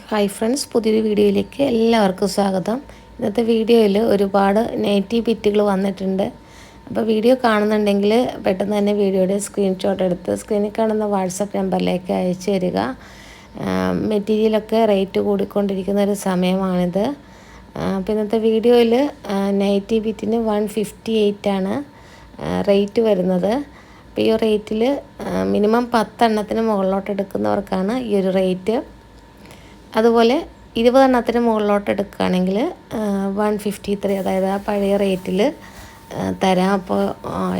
Hi friends, പുതിയൊരു വീഡിയോയിലേക്ക് എല്ലാവർക്കും സ്വാഗതം. ഇന്നത്തെ വീഡിയോയിൽ ഒരുപാട് നൈറ്റി ബിറ്റുകൾ വന്നിട്ടുണ്ട്. അപ്പോൾ വീഡിയോ കാണുന്നുണ്ടെങ്കിൽ പെട്ടെന്ന് തന്നെ വീഡിയോയുടെ സ്ക്രീൻഷോട്ട് എടുത്ത് സ്ക്രീനിൽ കാണുന്ന വാട്സപ്പ് നമ്പറിലേക്ക് അയച്ചു തരിക. മെറ്റീരിയലൊക്കെ റേറ്റ് കൂടിക്കൊണ്ടിരിക്കുന്ന ഒരു സമയമാണിത്. അപ്പോൾ ഇന്നത്തെ വീഡിയോയിൽ നൈറ്റി ബിറ്റിന് 158 ആണ് റേറ്റ് വരുന്നത്. അപ്പോൾ ഈ റേറ്റിൽ മിനിമം 10 എണ്ണത്തിന് മുകളിലോട്ട് എടുക്കുന്നവർക്കാണ് ഈ ഒരു റേറ്റ്. അതുപോലെ 20 എണ്ണത്തിന് മുകളിലോട്ട് എടുക്കുകയാണെങ്കിൽ 153, അതായത് ആ പഴയ റേറ്റിൽ തരാം. അപ്പോൾ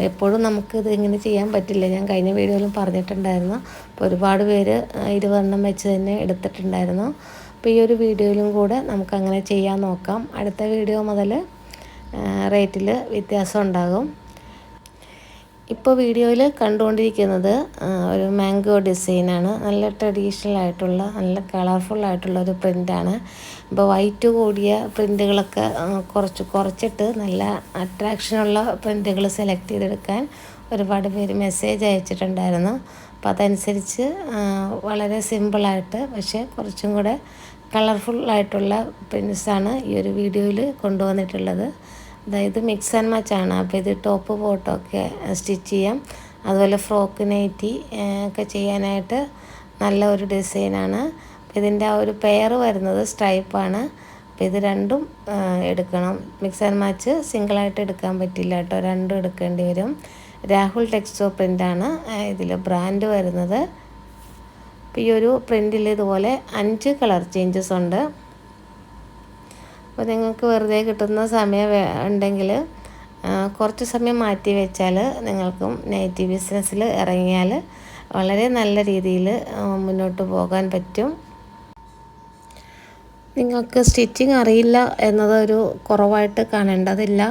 എപ്പോഴും നമുക്കിത് ഇങ്ങനെ ചെയ്യാൻ പറ്റില്ല. ഞാൻ കഴിഞ്ഞ വീഡിയോയിലും പറഞ്ഞിട്ടുണ്ടായിരുന്നു. അപ്പോൾ ഒരുപാട് പേര് 20 എണ്ണം വെച്ച് തന്നെ എടുത്തിട്ടുണ്ടായിരുന്നു. അപ്പോൾ ഈ ഒരു വീഡിയോയിലും കൂടെ നമുക്കങ്ങനെ ചെയ്യാൻ നോക്കാം. അടുത്ത വീഡിയോ മുതൽ റേറ്റിൽ വ്യത്യാസം ഉണ്ടാകും. ഇപ്പോൾ വീഡിയോയിൽ കണ്ടുകൊണ്ടിരിക്കുന്നത് ഒരു മാംഗോ ഡിസൈനാണ്. നല്ല ട്രഡീഷണൽ ആയിട്ടുള്ള, നല്ല കളർഫുള്ളായിട്ടുള്ള ഒരു പ്രിൻ്റാണ്. ഇപ്പോൾ വൈറ്റ് കൂടിയ പ്രിൻ്റുകളൊക്കെ കുറച്ചിട്ട് നല്ല അട്രാക്ഷനുള്ള പ്രിൻ്റുകൾ സെലക്ട് ചെയ്തെടുക്കാൻ ഒരുപാട് പേര് മെസ്സേജ് അയച്ചിട്ടുണ്ടായിരുന്നു. അപ്പോൾ അതനുസരിച്ച് വളരെ സിമ്പിളായിട്ട് പക്ഷേ കുറച്ചും കൂടെ കളർഫുള്ളായിട്ടുള്ള പ്രിൻറ്റ്സാണ് ഈ ഒരു വീഡിയോയിൽ കൊണ്ടുവന്നിട്ടുള്ളത്. അതായത് മിക്സ് ആൻഡ് മാച്ച് ആണ്. അപ്പോൾ ഇത് ടോപ്പ് ബോട്ടമൊക്കെ സ്റ്റിച്ച് ചെയ്യാം. അതുപോലെ ഫ്രോക്ക് നൈറ്റി ഒക്കെ ചെയ്യാനായിട്ട് നല്ല ഒരു ഡിസൈനാണ്. ഇതിൻ്റെ ആ ഒരു പെയർ വരുന്നത് സ്ട്രൈപ്പാണ്. അപ്പോൾ ഇത് രണ്ടും എടുക്കണം. മിക്സ് ആൻഡ് മാച്ച് സിംഗിളായിട്ട് എടുക്കാൻ പറ്റില്ല കേട്ടോ, രണ്ടും എടുക്കേണ്ടി വരും. രാഹുൽ ടെക്സ്റ്റോ പ്രിൻ്റാണ് ഇതിൽ ബ്രാൻഡ് വരുന്നത്. അപ്പോൾ ഈ ഒരു പ്രിൻറ്റിൽ ഇതുപോലെ 5 കളർ ചേഞ്ചസ് ഉണ്ട്. അപ്പോൾ നിങ്ങൾക്ക് വെറുതെ കിട്ടുന്ന സമയം ഉണ്ടെങ്കിൽ കുറച്ച് സമയം മാറ്റി വെച്ചാൽ നിങ്ങൾക്കും നൈറ്റി ബിസിനസ്സിൽ ഇറങ്ങിയാൽ വളരെ നല്ല രീതിയിൽ മുന്നോട്ട് പോകാൻ പറ്റും. നിങ്ങൾക്ക് സ്റ്റിച്ചിങ് അറിയില്ല എന്നതൊരു കുറവായിട്ട് കാണേണ്ടതില്ല.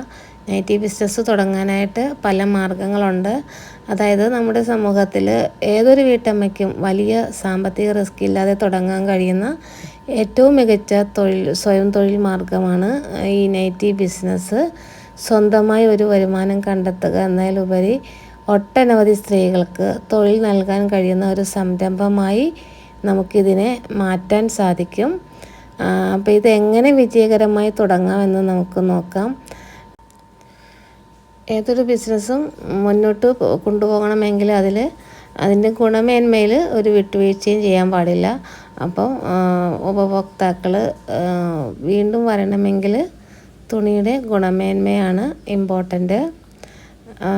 നൈറ്റി ബിസിനസ് തുടങ്ങാനായിട്ട് പല മാർഗങ്ങളുണ്ട്. അതായത് നമ്മുടെ സമൂഹത്തിൽ ഏതൊരു വീട്ടമ്മയ്ക്കും വലിയ സാമ്പത്തിക റിസ്ക് ഇല്ലാതെ തുടങ്ങാൻ കഴിയുന്ന ഏറ്റവും മികച്ച സ്വയം തൊഴിൽ മാർഗമാണ് ഈ നൈറ്റി ബിസിനസ്. സ്വന്തമായി ഒരു വരുമാനം കണ്ടെത്തുക എന്നതിലുപരി ഒട്ടനവധി സ്ത്രീകൾക്ക് തൊഴിൽ നൽകാൻ കഴിയുന്ന ഒരു സംരംഭമായി നമുക്കിതിനെ മാറ്റാൻ സാധിക്കും. അപ്പോൾ ഇതെങ്ങനെ വിജയകരമായി തുടങ്ങാമെന്ന് നമുക്ക് നോക്കാം. ഏതൊരു ബിസിനസ്സും മുന്നോട്ട് കൊണ്ടുപോകണമെങ്കിൽ അതിൻ്റെ ഗുണമേന്മയിൽ ഒരു വിട്ടുവീഴ്ചയും ചെയ്യാൻ പാടില്ല. അപ്പോൾ ഉപഭോക്താക്കൾ വീണ്ടും വരണമെങ്കിൽ തുണിയുടെ ഗുണമേന്മയാണ് ഇമ്പോർട്ടൻ്റ്.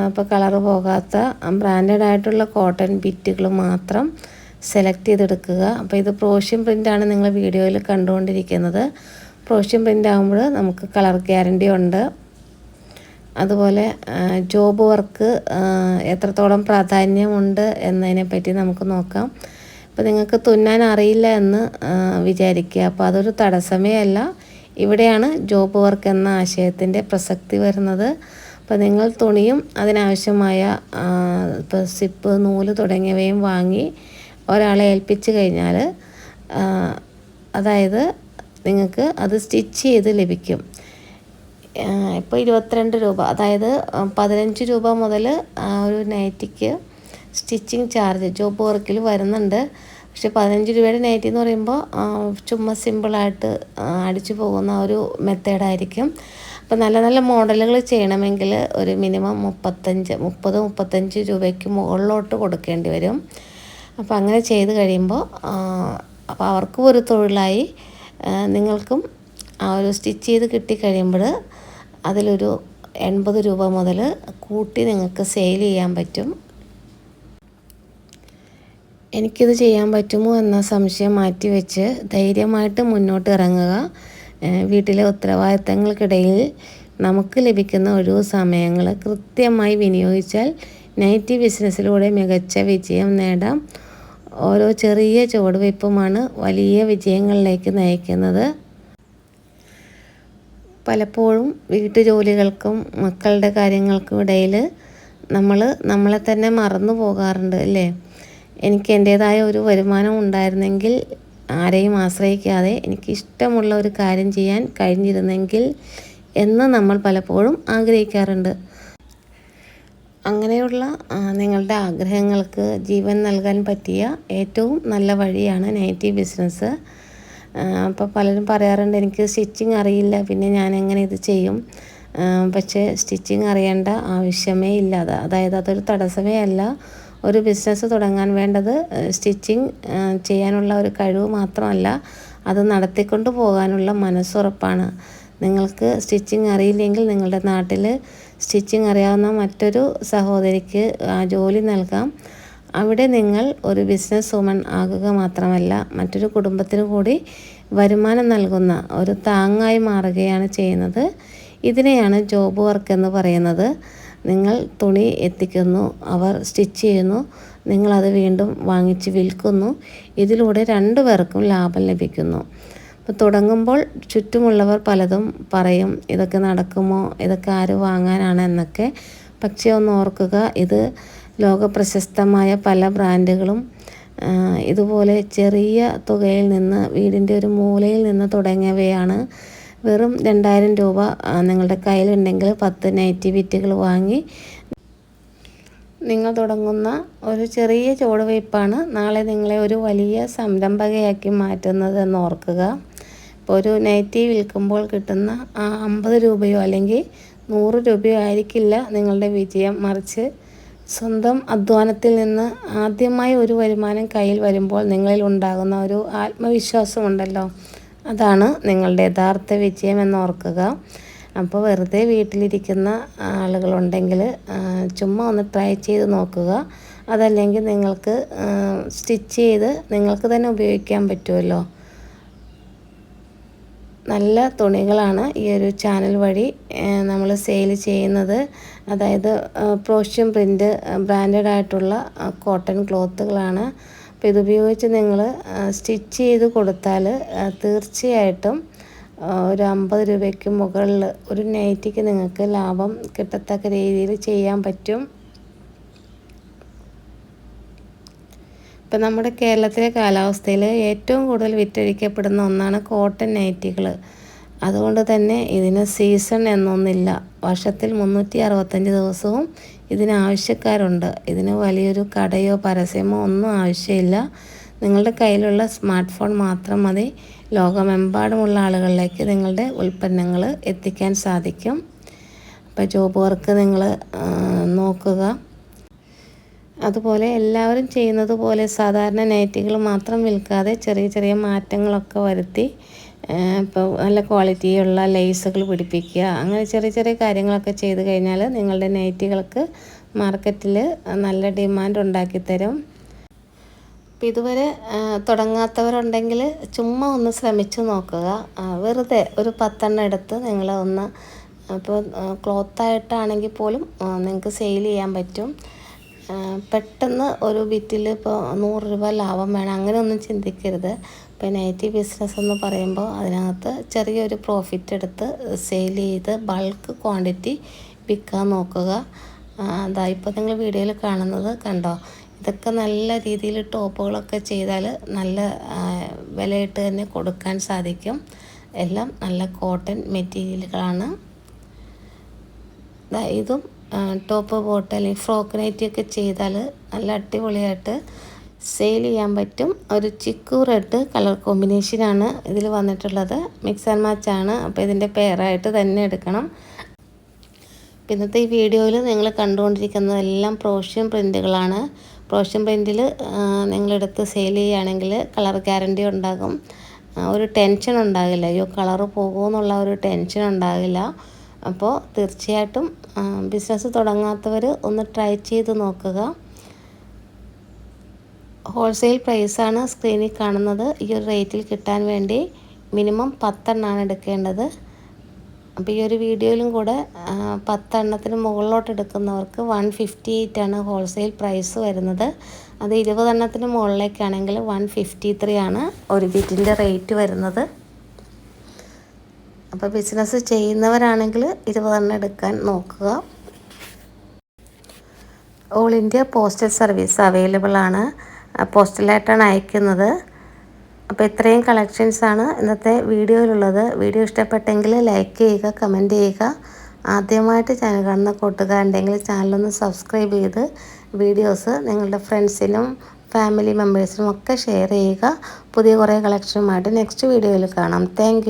അപ്പോൾ കളറ് പോകാത്ത ബ്രാൻഡഡ് ആയിട്ടുള്ള കോട്ടൺ ബിറ്റുകൾ മാത്രം സെലക്ട് ചെയ്തെടുക്കുക. അപ്പോൾ ഇത് പ്രോഷ്യൻ പ്രിൻ്റാണ് നിങ്ങൾ വീഡിയോയിൽ കണ്ടുകൊണ്ടിരിക്കുന്നത്. പ്രോഷ്യൻ പ്രിൻ്റ് ആകുമ്പോൾ നമുക്ക് കളർ ഗ്യാരണ്ടി ഉണ്ട്. അതുപോലെ ജോബ് വർക്ക് എത്രത്തോളം പ്രാധാന്യമുണ്ട് എന്നതിനെപ്പറ്റി നമുക്ക് നോക്കാം. അപ്പോൾ നിങ്ങൾക്ക് തുന്നാൻ അറിയില്ല എന്ന് വിചാരിക്കുക. അപ്പോൾ അതൊരു തടസ്സമേ അല്ല. ഇവിടെയാണ് ജോബ് വർക്ക് എന്ന ആശയത്തിൻ്റെ പ്രസക്തി വരുന്നത്. അപ്പോൾ നിങ്ങൾ തുണിയും അതിനാവശ്യമായ ഇപ്പോൾ സിപ്പ്, നൂല് തുടങ്ങിയവയും വാങ്ങി ഒരാളെ ഏൽപ്പിച്ച് കഴിഞ്ഞാൽ അതായത് നിങ്ങൾക്ക് അത് സ്റ്റിച്ച് ചെയ്ത് ലഭിക്കും. ഇപ്പോൾ 22 രൂപ, അതായത് 15 രൂപ മുതൽ ഒരു നൈറ്റിക്ക് സ്റ്റിച്ചിങ് ചാർജ് ജോബ് വർക്കിൽ വരുന്നുണ്ട്. പക്ഷെ 15 രൂപയുടെ നൈറ്റി എന്ന് പറയുമ്പോൾ ചുമ്മാ സിമ്പിളായിട്ട് അടിച്ചു പോകുന്ന ഒരു മെത്തേഡായിരിക്കും. അപ്പോൾ നല്ല നല്ല മോഡലുകൾ ചെയ്യണമെങ്കിൽ ഒരു മിനിമം 30-35 രൂപയ്ക്ക് മുകളിലോട്ട് കൊടുക്കേണ്ടി വരും. അപ്പോൾ അങ്ങനെ ചെയ്ത് കഴിയുമ്പോൾ അപ്പോൾ അവർക്കും ഒരു തൊഴിലായി, നിങ്ങൾക്കും ആ ഒരു സ്റ്റിച്ച് ചെയ്ത് കിട്ടിക്കഴിയുമ്പോൾ അതിലൊരു 80 രൂപ മുതൽ കൂട്ടി നിങ്ങൾക്ക് സെയിൽ ചെയ്യാൻ പറ്റും. എനിക്കിത് ചെയ്യാൻ പറ്റുമോ എന്ന സംശയം മാറ്റി വെച്ച് ധൈര്യമായിട്ട് മുന്നോട്ട് ഇറങ്ങുക. വീട്ടിലെ ഉത്തരവാദിത്തങ്ങൾക്കിടയിൽ നമുക്ക് ലഭിക്കുന്ന ഒഴിവു സമയങ്ങൾ കൃത്യമായി വിനിയോഗിച്ചാൽ നൈറ്റി ബിസിനസ്സിലൂടെ മികച്ച വിജയം നേടാം. ഓരോ ചെറിയ ചുവടുവയ്പ്പുമാണ് വലിയ വിജയങ്ങളിലേക്ക് നയിക്കുന്നത്. പലപ്പോഴും വീട്ടുജോലികൾക്കും മക്കളുടെ കാര്യങ്ങൾക്കും ഇടയിൽ നമ്മളെ തന്നെ മറന്നു പോകാറുണ്ട് അല്ലേ? എനിക്ക് എൻ്റേതായ ഒരു വരുമാനം ഉണ്ടായിരുന്നെങ്കിൽ, ആരെയും ആശ്രയിക്കാതെ എനിക്കിഷ്ടമുള്ള ഒരു കാര്യം ചെയ്യാൻ കഴിഞ്ഞിരുന്നെങ്കിൽ എന്ന് നമ്മൾ പലപ്പോഴും ആഗ്രഹിക്കാറുണ്ട്. അങ്ങനെയുള്ള നിങ്ങളുടെ ആഗ്രഹങ്ങൾക്ക് ജീവൻ നൽകാൻ പറ്റിയ ഏറ്റവും നല്ല വഴിയാണ് നൈറ്റി ബിസിനസ്. അപ്പോൾ പലരും പറയാറുണ്ട് എനിക്ക് സ്റ്റിച്ചിങ് അറിയില്ല, പിന്നെ ഞാൻ എങ്ങനെ ഇത് ചെയ്യും. പക്ഷേ സ്റ്റിച്ചിങ് അറിയേണ്ട ആവശ്യമേ ഇല്ല. അതായത് അതൊരു തടസ്സമേ അല്ല. ഒരു ബിസിനസ് തുടങ്ങാൻ വേണ്ടത് സ്റ്റിച്ചിങ് ചെയ്യാനുള്ള ഒരു കഴിവ് മാത്രമല്ല, അത് നടത്തിക്കൊണ്ട് പോകാനുള്ള മനസ്സുറപ്പാണ്. നിങ്ങൾക്ക് സ്റ്റിച്ചിങ് അറിയില്ലെങ്കിൽ നിങ്ങളുടെ നാട്ടിൽ സ്റ്റിച്ചിങ് അറിയാവുന്ന മറ്റൊരു സഹോദരിക്ക് ജോലി നൽകാം. അവിടെ നിങ്ങൾ ഒരു ബിസിനസ് വുമൺ ആകുക മാത്രമല്ല, മറ്റൊരു കുടുംബത്തിന് കൂടി വരുമാനം നൽകുന്ന ഒരു താങ്ങായി മാറുകയാണ് ചെയ്യുന്നത്. ഇതിനെയാണ് ജോബ് വർക്ക് എന്ന് പറയുന്നത്. നിങ്ങൾ തുണി എത്തിക്കുന്നു, അവർ സ്റ്റിച്ച് ചെയ്യുന്നു, നിങ്ങളത് വീണ്ടും വാങ്ങിച്ച് വിൽക്കുന്നു. ഇതിലൂടെ രണ്ടു പേർക്കും ലാഭം ലഭിക്കുന്നു. അപ്പോൾ തുടങ്ങുമ്പോൾ ചുറ്റുമുള്ളവർ പലതും പറയും, ഇതൊക്കെ നടക്കുമോ, ഇതൊക്കെ ആര് വാങ്ങാനാണ് എന്നൊക്കെ. പക്ഷേ ഒന്ന് ഓർക്കുക, ഇത് ലോകപ്രശസ്തമായ പല ബ്രാൻഡുകളും ഇതുപോലെ ചെറിയ തുകയിൽ നിന്ന് വീടിൻ്റെ ഒരു മൂലയിൽ നിന്ന് തുടങ്ങിയവയാണ്. വെറും 2000 രൂപ നിങ്ങളുടെ കയ്യിലുണ്ടെങ്കിൽ 10 നൈറ്റി ബിറ്റുകൾ വാങ്ങി നിങ്ങൾ തുടങ്ങുന്ന ഒരു ചെറിയ ചുവടുവയ്പ്പാണ് നാളെ നിങ്ങളെ ഒരു വലിയ സംരംഭകയാക്കി മാറ്റുന്നത് എന്ന് ഓർക്കുക. ഇപ്പോൾ ഒരു നൈറ്റി വിൽക്കുമ്പോൾ കിട്ടുന്ന 50 രൂപയോ അല്ലെങ്കിൽ 100 രൂപയോ ആയിരിക്കില്ല നിങ്ങളുടെ വിജയം. മറിച്ച് സ്വന്തം അധ്വാനത്തിൽ നിന്ന് ആദ്യമായി ഒരു വരുമാനം കയ്യിൽ വരുമ്പോൾ നിങ്ങളിൽ ഉണ്ടാകുന്ന ഒരു ആത്മവിശ്വാസമുണ്ടല്ലോ, അതാണ് നിങ്ങളുടെ യഥാർത്ഥ വിജയം എന്ന് ഓർക്കുക. അപ്പോൾ വെറുതെ വീട്ടിലിരിക്കുന്ന ആളുകളുണ്ടെങ്കിൽ ചുമ്മാ ഒന്ന് ട്രൈ ചെയ്ത് നോക്കുക. അതല്ലെങ്കിൽ നിങ്ങൾക്ക് സ്റ്റിച്ച് ചെയ്ത് നിങ്ങൾക്ക് തന്നെ ഉപയോഗിക്കാൻ പറ്റുമല്ലോ. നല്ല തുണികളാണ് ഈ ഒരു ചാനൽ വഴി നമ്മൾ സെയിൽ ചെയ്യുന്നത്. അതായത് പ്രോഷ്യൻ പ്രിൻ്റ് ബ്രാൻഡഡ് ആയിട്ടുള്ള കോട്ടൺ ക്ലോത്തുകളാണ്. അപ്പോൾ ഇതുപയോഗിച്ച് നിങ്ങൾ സ്റ്റിച്ച് ചെയ്ത് കൊടുത്താൽ തീർച്ചയായിട്ടും ഒരു 50 രൂപയ്ക്ക് മുകളിൽ ഒരു നൈറ്റിക്ക് നിങ്ങൾക്ക് ലാഭം കിട്ടത്തക്ക രീതിയിൽ ചെയ്യാൻ പറ്റും. ഇപ്പം നമ്മുടെ കേരളത്തിലെ കാലാവസ്ഥയിൽ ഏറ്റവും കൂടുതൽ വിറ്റഴിക്കപ്പെടുന്ന ഒന്നാണ് കോട്ടൺ നൈറ്റികൾ. അതുകൊണ്ട് തന്നെ ഇതിന് സീസൺ എന്നൊന്നില്ല. വർഷത്തിൽ 365 ദിവസവും ഇതിന് ആവശ്യക്കാരുണ്ട്. ഇതിന് വലിയൊരു കടയോ പരസ്യമോ ഒന്നും ആവശ്യമില്ല. നിങ്ങളുടെ കയ്യിലുള്ള സ്മാർട്ട് ഫോൺ മാത്രം മതി ലോകമെമ്പാടുമുള്ള ആളുകളിലേക്ക് നിങ്ങളുടെ ഉൽപ്പന്നങ്ങൾ എത്തിക്കാൻ സാധിക്കും. അപ്പോൾ ജോബ് വർക്ക് നിങ്ങൾ നോക്കുക. അതുപോലെ എല്ലാവരും ചെയ്യുന്നത് പോലെ സാധാരണ നൈറ്റികൾ മാത്രം വിൽക്കാതെ ചെറിയ ചെറിയ മാറ്റങ്ങളൊക്കെ വരുത്തി ഇപ്പോൾ നല്ല ക്വാളിറ്റിയുള്ള ലേസുകൾ പിടിപ്പിക്കുക, അങ്ങനെ ചെറിയ ചെറിയ കാര്യങ്ങളൊക്കെ ചെയ്ത് കഴിഞ്ഞാൽ നിങ്ങളുടെ നൈറ്റികൾക്ക് മാർക്കറ്റിൽ നല്ല ഡിമാൻഡ് ഉണ്ടാക്കിത്തരും. അപ്പോൾ ഇതുവരെ തുടങ്ങാത്തവരുണ്ടെങ്കിൽ ചുമ്മാ ഒന്ന് ശ്രമിച്ചു നോക്കുക. വെറുതെ ഒരു 10 എണ്ണം എടുത്ത് നിങ്ങൾ ഒന്ന്, അപ്പോൾ ക്ലോത്തായിട്ടാണെങ്കിൽ പോലും നിങ്ങൾക്ക് സെയിൽ ചെയ്യാൻ പറ്റും. പെട്ടെന്ന് ഒരു ബിറ്റിൽ ഇപ്പോൾ 100 രൂപ ലാഭം വേണം അങ്ങനെയൊന്നും ചിന്തിക്കരുത്. ഇപ്പോൾ നൈറ്റി ബിസിനസ് എന്ന് പറയുമ്പോൾ അതിനകത്ത് ചെറിയൊരു പ്രോഫിറ്റ് എടുത്ത് സെയിൽ ചെയ്ത് ബൾക്ക് ക്വാണ്ടിറ്റി വിൽക്കാൻ നോക്കുക. അതാ ഇപ്പോൾ നിങ്ങൾ വീഡിയോയിൽ കാണുന്നത് കണ്ടോ, ഇതൊക്കെ നല്ല രീതിയിൽ ടോപ്പുകളൊക്കെ ചെയ്താൽ നല്ല വിലയിട്ട് തന്നെ കൊടുക്കാൻ സാധിക്കും. എല്ലാം നല്ല കോട്ടൺ മെറ്റീരിയലുകളാണ്. ഇതും ടോപ്പ് ബോട്ട് അല്ലെങ്കിൽ ഫ്രോക്ക് നൈറ്റിയൊക്കെ ചെയ്താൽ നല്ല അടിപൊളിയായിട്ട് സെയിൽ ചെയ്യാൻ പറ്റും. ഒരു ചിക്കു റെഡ് കളർ കോമ്പിനേഷനാണ് ഇതിൽ വന്നിട്ടുള്ളത്. മിക്സ് ആൻഡ് മാച്ചാണ്. അപ്പോൾ ഇതിൻ്റെ പെയറായിട്ട് തന്നെ എടുക്കണം. ഇന്നത്തെ ഈ വീഡിയോയിൽ നിങ്ങൾ കണ്ടുകൊണ്ടിരിക്കുന്നതെല്ലാം പ്രോഷ്യൻ പ്രിൻറ്റുകളാണ്. പ്രോഷ്യൻ പ്രിൻറ്റിൽ നിങ്ങളെടുത്ത് സെയിൽ ചെയ്യുകയാണെങ്കിൽ കളർ ഗ്യാരണ്ടി ഉണ്ടാകും. ഒരു ടെൻഷൻ ഉണ്ടാകില്ല, അയ്യോ കളറ് പോകുമെന്നുള്ള ഒരു ടെൻഷൻ ഉണ്ടാകില്ല. അപ്പോൾ തീർച്ചയായിട്ടും ബിസിനസ് തുടങ്ങാത്തവർ ഒന്ന് ട്രൈ ചെയ്ത് നോക്കുക. ഹോൾസെയിൽ പ്രൈസാണ് സ്ക്രീനിൽ കാണുന്നത്. ഈ ഒരു റേറ്റിൽ കിട്ടാൻ വേണ്ടി മിനിമം 10 എണ്ണമാണ് എടുക്കേണ്ടത്. അപ്പോൾ ഈ ഒരു വീഡിയോയിലും കൂടെ 10 എണ്ണത്തിന് മുകളിലോട്ട് എടുക്കുന്നവർക്ക് 158 ആണ് ഹോൾസെയിൽ പ്രൈസ് വരുന്നത്. അത് 20 എണ്ണത്തിന് മുകളിലേക്കാണെങ്കിൽ 153 ആണ് ഒരു ബിറ്റിൻ്റെ റേറ്റ് വരുന്നത്. അപ്പോൾ ബിസിനസ് ചെയ്യുന്നവരാണെങ്കിൽ 20 എണ്ണം എടുക്കാൻ നോക്കുക. All India postal service available ആണ്. പോസ്റ്റലായിട്ടാണ് അയക്കുന്നത്. അപ്പോൾ ഇത്രയും കളക്ഷൻസാണ് ഇന്നത്തെ വീഡിയോയിലുള്ളത്. വീഡിയോ ഇഷ്ടപ്പെട്ടെങ്കിൽ ലൈക്ക് ചെയ്യുക, കമൻറ്റ് ചെയ്യുക. ആദ്യമായിട്ട് ചാനൽ കാണുന്ന കൂട്ടുകാരുണ്ടെങ്കിൽ ചാനലൊന്ന് സബ്സ്ക്രൈബ് ചെയ്ത് വീഡിയോസ് നിങ്ങളുടെ ഫ്രണ്ട്സിനും ഫാമിലി മെമ്പേഴ്സിനും ഒക്കെ ഷെയർ ചെയ്യുക. പുതിയ കുറേ കളക്ഷനുമായിട്ട് നെക്സ്റ്റ് വീഡിയോയിൽ കാണാം. താങ്ക്